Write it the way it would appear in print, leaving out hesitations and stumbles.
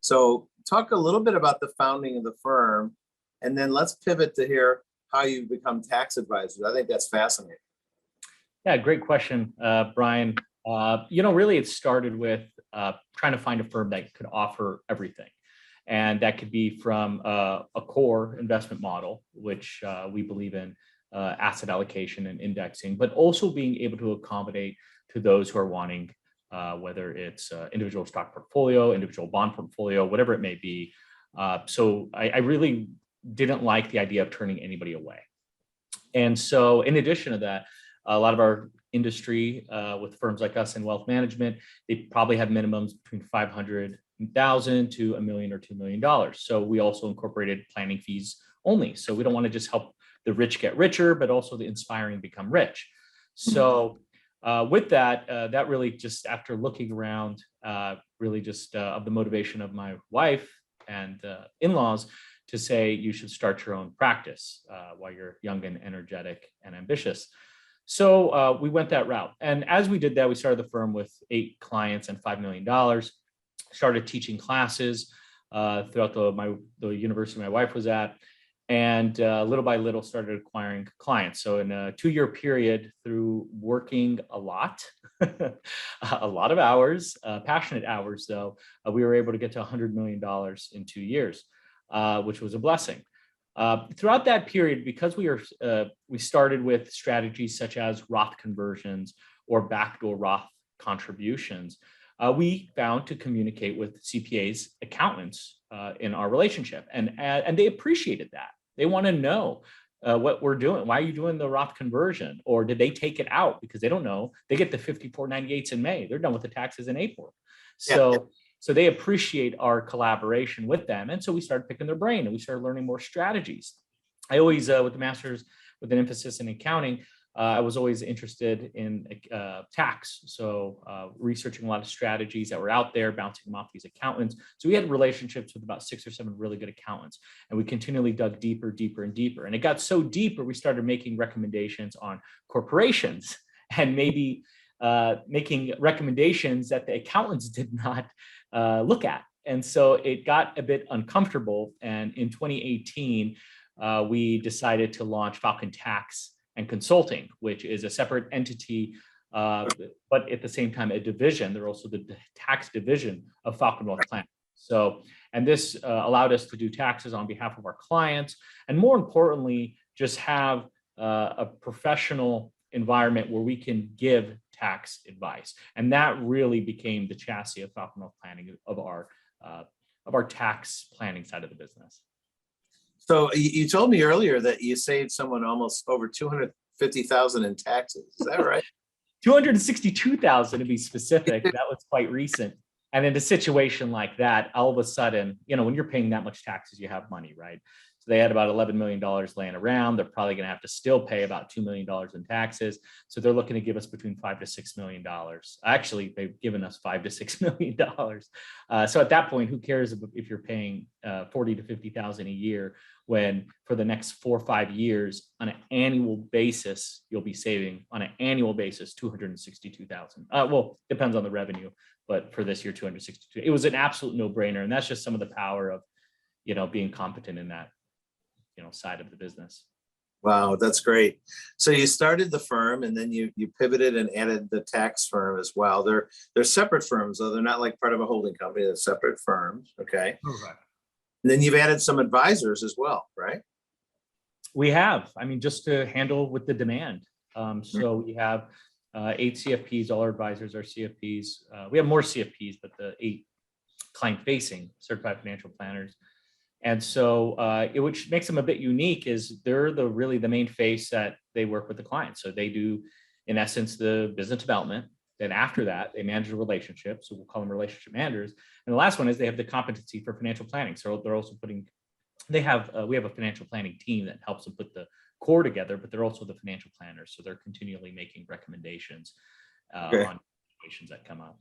So talk a little bit about the founding of the firm, and then let's pivot to hear how you become tax advisors. I think that's fascinating. Yeah, great question, Brian. Really it started with trying to find a firm that could offer everything. And that could be from a core investment model, which we believe in asset allocation and indexing, but also being able to accommodate to those who are wanting, whether it's individual stock portfolio, individual bond portfolio, whatever it may be. So I really didn't like the idea of turning anybody away. And so in addition to that, a lot of our industry with firms like us in wealth management, they probably have minimums between $500,000 to $1 million or $2 million. So we also incorporated planning fees only. So we don't want to just help the rich get richer, but also the inspiring become rich. So with that, that really just after looking around, really just of the motivation of my wife and in-laws to say you should start your own practice while you're young and energetic and ambitious. So we went that route. And as we did that, we started the firm with 8 clients and $5 million, started teaching classes throughout the university my wife was at, and little by little started acquiring clients. So in a 2-year period, through working a lot, a lot of hours, passionate hours though, we were able to get to $100 million in 2 years, which was a blessing. Throughout that period, because we started with strategies such as Roth conversions or backdoor Roth contributions, we found to communicate with CPAs, accountants in our relationship, and they appreciated that. They want to know what we're doing. Why are you doing the Roth conversion? Or did they take it out? Because they don't know. They get the 5498s in May. They're done with the taxes in April. So they appreciate our collaboration with them. And so we started picking their brain and we started learning more strategies. I always, with the master's with an emphasis in accounting, I was always interested in tax. So researching a lot of strategies that were out there, bouncing them off these accountants. So we had relationships with about 6 or 7 really good accountants, and we continually dug deeper, deeper, and deeper. And it got so deep where we started making recommendations on corporations and maybe making recommendations that the accountants did not look at. And so it got a bit uncomfortable. And in 2018, we decided to launch Falcon Tax and Consulting, which is a separate entity, but at the same time, a division. They're also the tax division of Falcon Wealth Planning. So, and this allowed us to do taxes on behalf of our clients, and more importantly, just have a professional environment where we can give tax advice. And that really became the chassis of Falcon Wealth Planning, of our tax planning side of the business. So you told me earlier that you saved someone almost over $250,000 in taxes. Is that right? 262,000 to be specific. That was quite recent. And in a situation like that, all of a sudden, when you're paying that much taxes, you have money, right? So they had about $11 million laying around. They're probably going to have to still pay about $2 million in taxes. So they're looking to give us between $5 to $6 million. Actually, they've given us $5 to $6 million. So at that point, who cares if you're paying $40 to $50,000 a year, when for the next 4 or 5 years on an annual basis, you'll be saving on an annual basis $262,000. Well, depends on the revenue, but for this year, 262. It was an absolute no-brainer, and that's just some of the power of being competent in that side of the business. Wow, that's great. So you started the firm, and then you pivoted and added the tax firm as well. They're separate firms, though. They're not like part of a holding company. They're separate firms. Okay. Right. And then you've added some advisors as well, right? We have. just to handle with the demand. So we have 8 CFPs. All our advisors are CFPs. We have more CFPs, but the 8 client-facing certified financial planners. And so which makes them a bit unique is they're really the main face that they work with the client. So they do, in essence, the business development. Then after that, they manage the relationship. So we'll call them relationship managers. And the last one is they have the competency for financial planning. So they're also we have a financial planning team that helps them put the core together, but they're also the financial planners. So they're continually making recommendations on situations that come up.